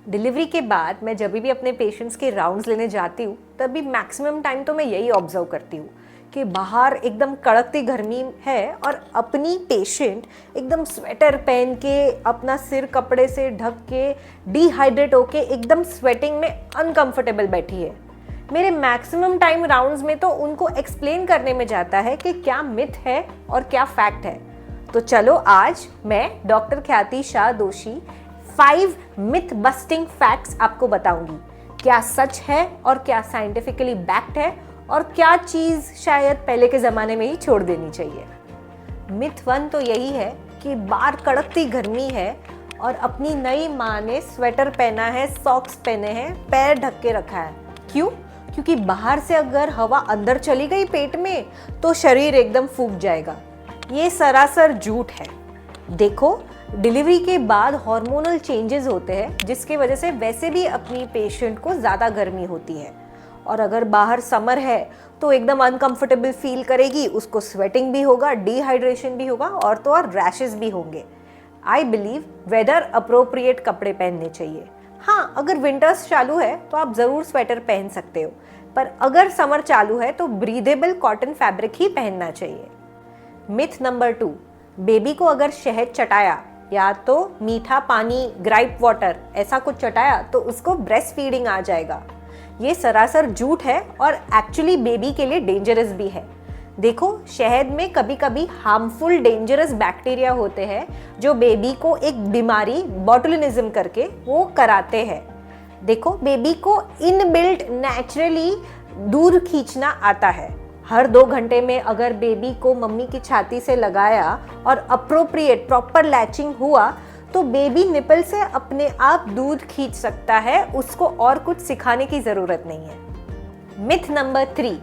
Delivery के बाद मैं जब भी अपने पेशेंट्स के राउंड्स लेने जाती हूँ तभी मैक्सिमम टाइम तो मैं यही ऑब्जर्व करती हूँ कि बाहर एकदम कड़कती गर्मी है और अपनी पेशेंट एकदम स्वेटर पहन के अपना सिर कपड़े से ढक के डिहाइड्रेट होके एकदम स्वेटिंग में अनकंफर्टेबल बैठी है। मेरे मैक्सिमम टाइम राउंड्स में तो उनको एक्सप्लेन करने में जाता है कि क्या मिथ है और क्या फैक्ट है। तो चलो आज मैं डॉक्टर ख्याति शाह दोषी 5 मिथ बस्टिंग फैक्ट्स आपको बताऊंगी। क्या सच है और क्या साइंटिफिकली बैक्ड है और क्या चीज़ शायद पहले के ज़माने में ही छोड़ देनी चाहिए। मिथ 1 तो यही है कि बाहर कड़कती गर्मी है और अपनी नई माँ ने स्वेटर पहना है, सॉक्स पहने हैं, पैर ढक के रखा है। क्यों? क्योंकि बाहर से अगर हवा अंदर चली गई पेट में तो शरीर एकदम फूक जाएगा। ये सरासर झूठ है। देखो, डिलीवरी के बाद हार्मोनल चेंजेस होते हैं जिसकी वजह से वैसे भी अपनी पेशेंट को ज़्यादा गर्मी होती है और अगर बाहर समर है तो एकदम अनकंफर्टेबल फील करेगी, उसको स्वेटिंग भी होगा, डिहाइड्रेशन भी होगा और तो और रैशेस भी होंगे। आई बिलीव वेदर अप्रोप्रिएट कपड़े पहनने चाहिए। हाँ, अगर विंटर्स चालू है तो आप ज़रूर स्वेटर पहन सकते हो, पर अगर समर चालू है तो ब्रीदेबल कॉटन फैब्रिक ही पहनना चाहिए। मिथ नंबर 2, बेबी को अगर शहद चटाया या तो मीठा पानी, ग्राइप वाटर ऐसा कुछ चटाया तो उसको ब्रेस्ट फीडिंग आ जाएगा। ये सरासर झूठ है और एक्चुअली बेबी के लिए डेंजरस भी है। देखो, शहद में कभी कभी हार्मफुल डेंजरस बैक्टीरिया होते हैं जो बेबी को एक बीमारी बॉटुलिनिज्म करके वो कराते हैं। देखो, बेबी को इनबिल्ट नेचुरली दूध खींचना आता है। हर 2 घंटे में अगर बेबी को मम्मी की छाती से लगाया और अप्रोप्रिएट प्रॉपर लैचिंग हुआ तो बेबी निपल से अपने आप दूध खींच सकता है, उसको और कुछ सिखाने की ज़रूरत नहीं है। मिथ नंबर 3,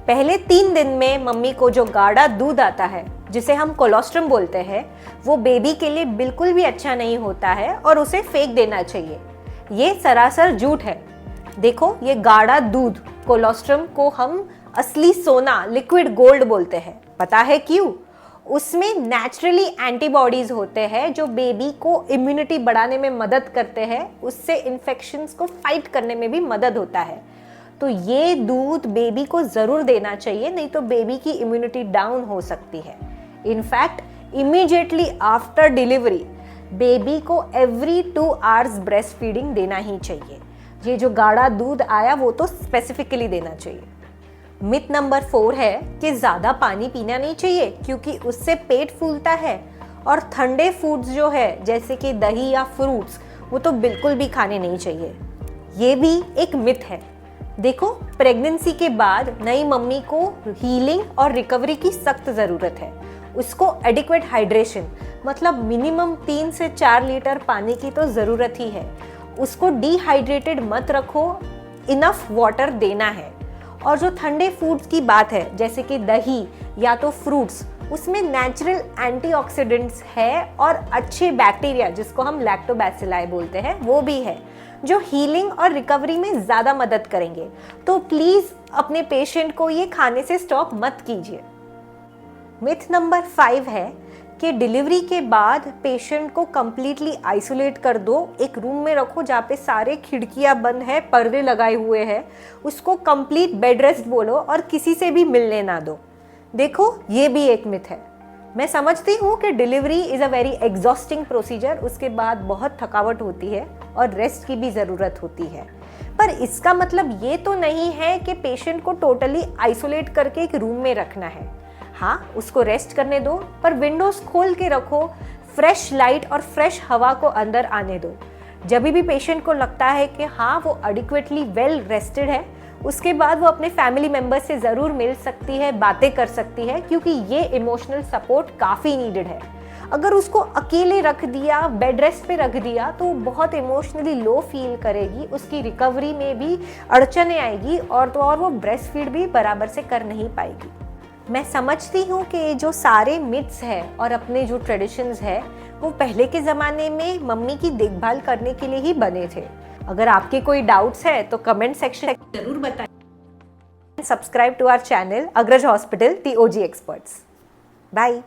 पहले 3 दिन में मम्मी को जो गाढ़ा दूध आता है जिसे हम कोलोस्ट्रम बोलते हैं वो बेबी के लिए बिल्कुल भी अच्छा नहीं होता है और उसे फेंक देना चाहिए। ये सरासर झूठ है। देखो, ये गाढ़ा दूध कोलोस्ट्रम को हम असली सोना, लिक्विड गोल्ड बोलते हैं। पता है क्यों? उसमें नेचुरली एंटीबॉडीज होते हैं जो बेबी को इम्यूनिटी बढ़ाने में मदद करते हैं, उससे इन्फेक्शंस को फाइट करने में भी मदद होता है। तो ये दूध बेबी को ज़रूर देना चाहिए, नहीं तो बेबी की इम्यूनिटी डाउन हो सकती है। In fact immediately after delivery baby को एवरी 2 आवर्स ब्रेस्ट फीडिंग देना ही चाहिए। ये जो गाढ़ा दूध आया वो तो स्पेसिफिकली देना चाहिए। मिथ नंबर 4 है कि ज़्यादा पानी पीना नहीं चाहिए क्योंकि उससे पेट फूलता है और ठंडे फूड्स जो है जैसे कि दही या फ्रूट्स वो तो बिल्कुल भी खाने नहीं चाहिए। ये भी एक मिथ है। देखो, प्रेगनेंसी के बाद नई मम्मी को हीलिंग और रिकवरी की सख्त ज़रूरत है। उसको एडिक्वेट हाइड्रेशन मतलब मिनिमम 3 से 4 लीटर पानी की तो ज़रूरत ही है। उसको डिहाइड्रेटेड मत रखो, इनफ वाटर देना है। और जो ठंडे फूड्स की बात है जैसे कि दही या तो फ्रूट्स, उसमें नेचुरल एंटीऑक्सीडेंट्स है और अच्छे बैक्टीरिया जिसको हम लैक्टोबैसिलाई बोलते हैं वो भी है जो हीलिंग और रिकवरी में ज़्यादा मदद करेंगे। तो प्लीज़ अपने पेशेंट को ये खाने से स्टॉप मत कीजिए। मिथ नंबर 5 है कि डिलीवरी के बाद पेशेंट को कंप्लीटली आइसोलेट कर दो, एक रूम में रखो जहाँ पे सारे खिड़कियाँ बंद है, पर्दे लगाए हुए हैं, उसको कंप्लीट बेड रेस्ट बोलो और किसी से भी मिलने ना दो। देखो, ये भी एक मिथ है। मैं समझती हूँ कि delivery is a very exhausting procedure, उसके बाद बहुत थकावट होती है और रेस्ट की भी ज़रूरत होती है, पर इसका मतलब ये तो नहीं है कि पेशेंट को टोटली आइसोलेट करके एक रूम में रखना है। हाँ, उसको रेस्ट करने दो, पर विंडोज खोल के रखो, फ्रेश लाइट और फ्रेश हवा को अंदर आने दो। जब भी पेशेंट को लगता है कि हाँ वो एडिक्वेटली वेल रेस्टेड है, उसके बाद वो अपने फैमिली मेम्बर्स से ज़रूर मिल सकती है, बातें कर सकती है, क्योंकि ये इमोशनल सपोर्ट काफ़ी नीडेड है। अगर उसको अकेले रख दिया, बेड रेस्ट पे रख दिया, तो बहुत इमोशनली लो फील करेगी, उसकी रिकवरी में भी अड़चने आएगी और तो और वो ब्रेस्ट फीड भी बराबर से कर नहीं पाएगी। मैं समझती हूँ कि जो सारे मिथ्स हैं और अपने जो ट्रेडिशंस है वो पहले के ज़माने में मम्मी की देखभाल करने के लिए ही बने थे। अगर आपके कोई डाउट्स है तो कमेंट सेक्शन जरूर बताएं। सब्सक्राइब टू आवर चैनल अग्रज हॉस्पिटल TOG एक्सपर्ट्स। बाय।